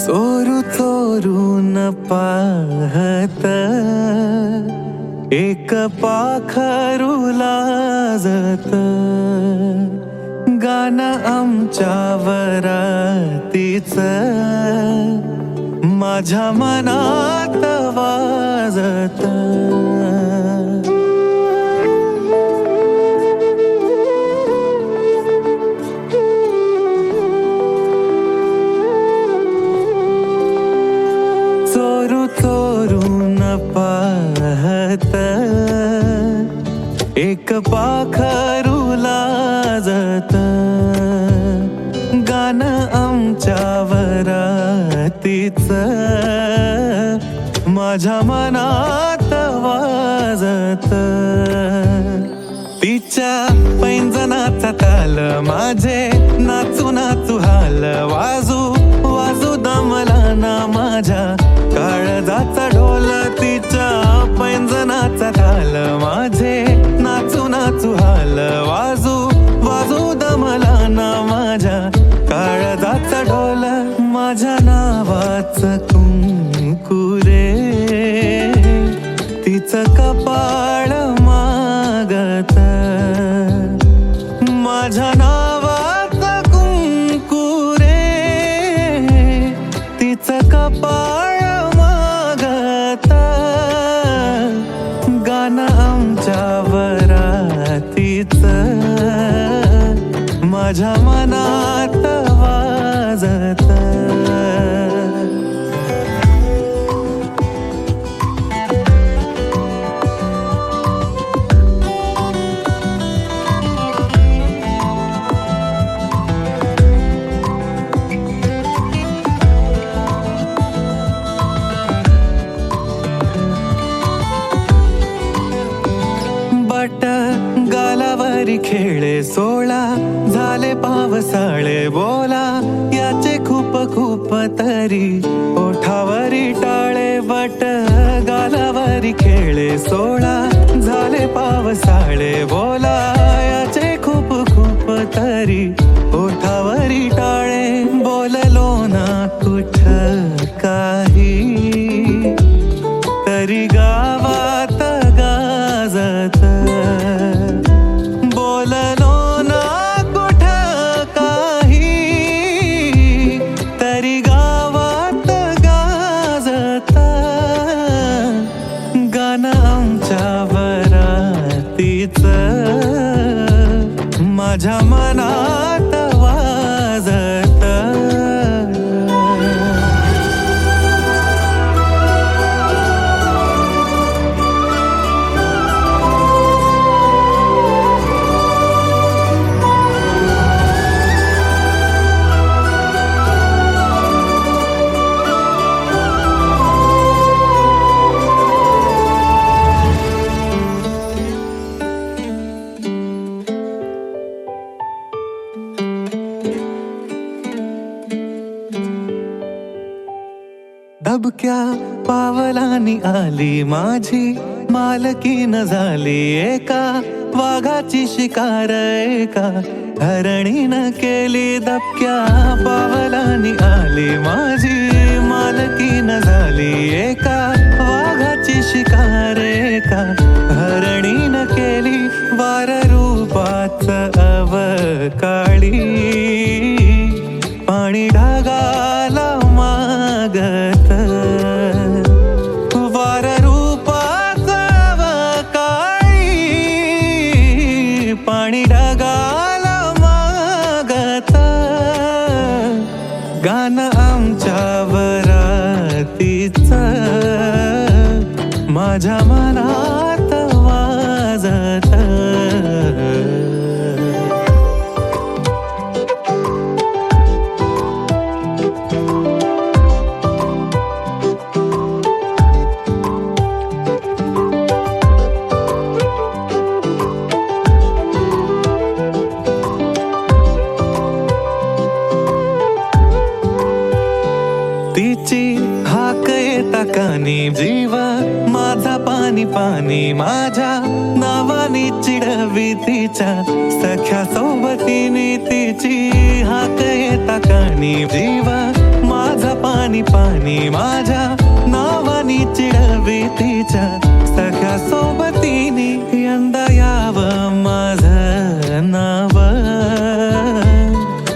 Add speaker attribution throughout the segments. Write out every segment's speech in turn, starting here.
Speaker 1: चोरू चोरून पाहत एक पाखरू लाजत, गाणं आमच्या वरातीच माझ्या मनात वाजत. चोरू चोरून पाहत एक पाखरू लाजत, गाणं आमच्या वरातीच माझ्या मनात वाजत. तिच्या पैंजनाचा ताल माझे नाचू नाचू हाल, वाजू वाजू दमला ना माझ्या काळजाचा ढोल. तिच्या पैंजनाचा ताल माझे नाचू नाचू हाल, वाजू वाजू दमला ना माझ्या काळजाचा ढोल. माझ्या नावाचं कुंकू रे तिचं कपाळ मागत, माझ्या नावाचं कुंकू रे तिचं कपाळ मागत, गाणं आमच्या वरातीच माझ्या मनात वाजत. बट गालावरी खेळे सोळा, झाले पावसाळे बोला याचे खूप खूप तरी ओठावरी टाळे. बट गालावरी खेळे सोळा, झाले पावसाळे बोला याचे खूप खूप तरी ओठावरी टाळे. बोललो ना कुठ काही तरी गावात गाजत, बोललो ना कुठ काही तरी गावात गाजत, गाणं आमच्या वरातीच माझ्या मनात वाजत. दबक्या पावलानी आली माझी मालकीन झाली एका वाघाची शिकार, एका हरणीनं केली. दबक्या पावलानी आली माझी मालकीन झाली एका वाघाची शिकार, एका हरणीनं केली. वार रूपाच अवकाळी पाणी ढगाला मागत, वार रूपाच अवकाळी पाणी ढगाला मागत, गाणं आमच्या वरातीच माझ्या मनात वाजत. कानी जीव माझा पाणी पाणी माझ्या नावाने चिडवी तिच्या सख्या सोबतीने तिची हाक येता कानी जीव माझा पाणी पाणी माझ्या नावाने चिडवी तिच्या सख्या सोबतीने यंदा यावं माझं नाव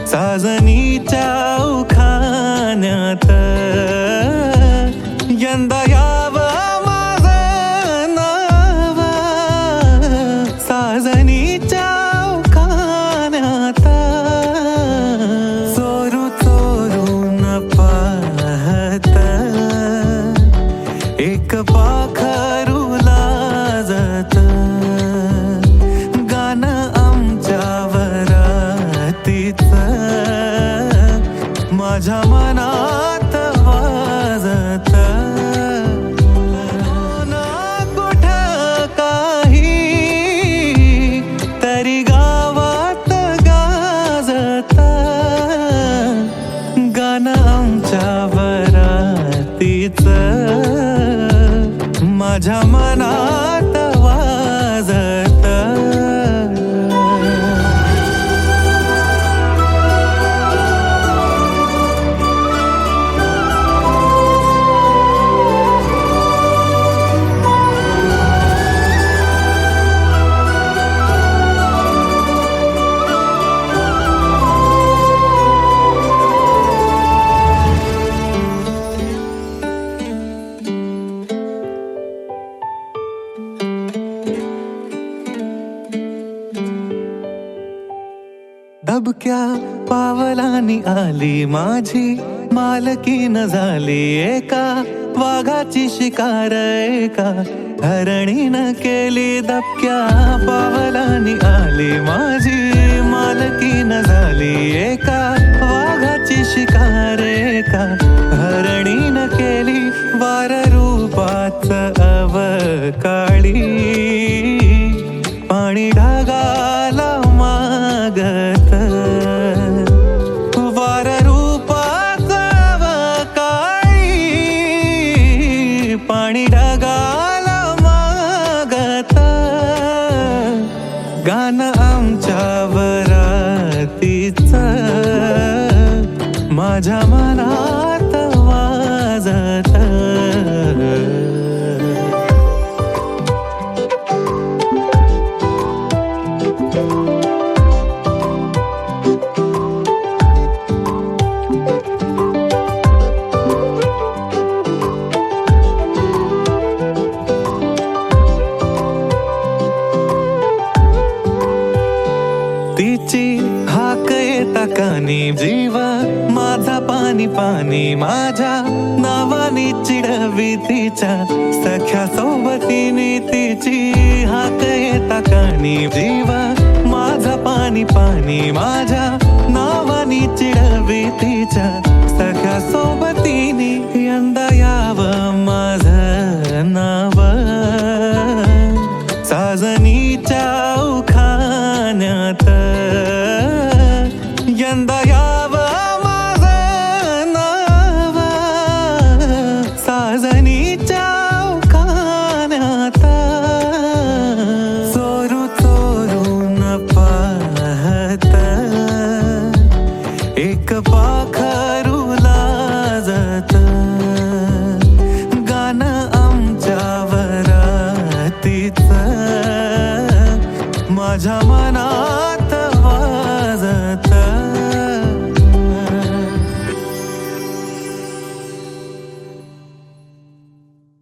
Speaker 1: साजनीच्या उखाण्यात यंदा यावं माझं नाव साजनीच्या उखाण्यात चोरू चोरून पाहत एक पाखरू लाजत गाणं आमच्यावर माझ्या मनात वाजत ना कुठं काही तरी गावात गाजत गाणं आमच्यावर माझ्या मनात वाजत दबक्या पावलांनी आली माझी मालकीन झाली एका वाघाची शिकार एका हरणीनं केली दबक्या पावलांनी आली माझी मालकीन झाली एका वाघाची शिकार एका हरणीनं केली वार रूपाच अवकाळी पाणी ढगाला मागत वार रूपाच अवकाळी पाणी ढगाला मागत गाणं आमच्यावर माझ्या मनात वाजत तिची हाक येता कानी जीव माझा पाणी पाणी माझ्या नावाने चिडवी तिच्या सख्या सोबतीने तिची हाक येता कानी जीव माझा पाणी पाणी माझ्या नावाने चिडवी तिच्या सख्या सोबतीने यंदा यावं माझं नाव साजनीच्या उखाण्यात यंदा यावं माझं नाव साजनीच्या उखाण्यात चोरू चोरून पाहत एक पाखरू लाजत गाणं आमच्यावर माझ्या